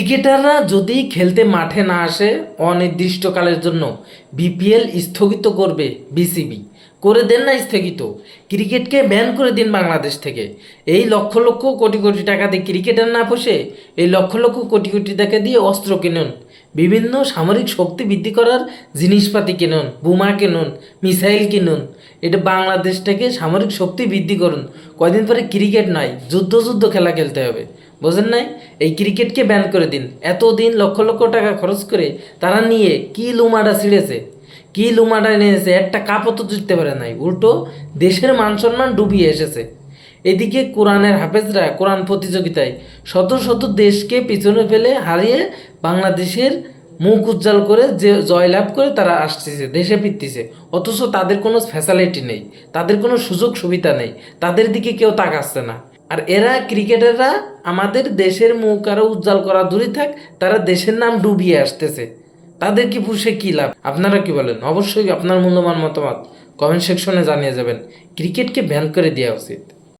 ক্রিকেটাররা যদি খেলতে মাঠে না আসে অনির্দিষ্টকালের জন্য বিপিএল স্থগিত করবে বিসিবি। করে দেন না স্থগিত, ক্রিকেটকে ব্যান করে দিন বাংলাদেশ থেকে। এই লক্ষ লক্ষ কোটি কোটি টাকা দিয়ে ক্রিকেটার না বসে এই লক্ষ লক্ষ কোটি কোটি টাকা দিয়ে অস্ত্র কিনুন, বিভিন্ন সামরিক শক্তি বৃদ্ধি করার জিনিসপাতি কিনুন, বোমা কিনুন, মিসাইল কিনুন। এটা বাংলাদেশটাকে সামরিক শক্তি বৃদ্ধি করুন। কয়দিন পরে ক্রিকেট নয়, যুদ্ধ যুদ্ধ খেলা খেলতে হবে। বোঝেন নাই? এই ক্রিকেটকে ব্যান করে দিন। এতদিন লক্ষ লক্ষ টাকা খরচ করে তারা নিয়ে কি লুমাটা ছিঁড়েছে, কি লুমাটা নিয়েছে, একটা কাপও তো জিততে পারে নাই, উল্টো দেশের মান সম্মান ডুবিয়ে এসেছে। এদিকে কোরআনের হাফেজরা কোরআন প্রতিযোগিতায় শত শত দেশকে পিছনে ফেলে হারিয়ে বাংলাদেশের মুখ উজ্জ্বল করে যে জয়লাভ করে তারা আসতেছে, দেশে ফিরতেছে। অথচ তাদের কোনো ফ্যাসিলিটি নেই, তাদের কোনো সুযোগ সুবিধা নেই, তাদের দিকে কেউ তাকাচ্ছে না। আর এরা ক্রিকেটাররা আমাদের দেশের মুখ আরও উজ্জ্বল করা দূরে থাক, তারা দেশের নাম ডুবিয়ে আসতেছে। তাদের কি পুষে কী লাভ? আপনারা কি বলেন? অবশ্যই আপনার মূল্যবান মতামত কমেন্ট সেকশনে জানিয়ে যাবেন। ক্রিকেটকে ব্যান করে দেওয়া উচিত।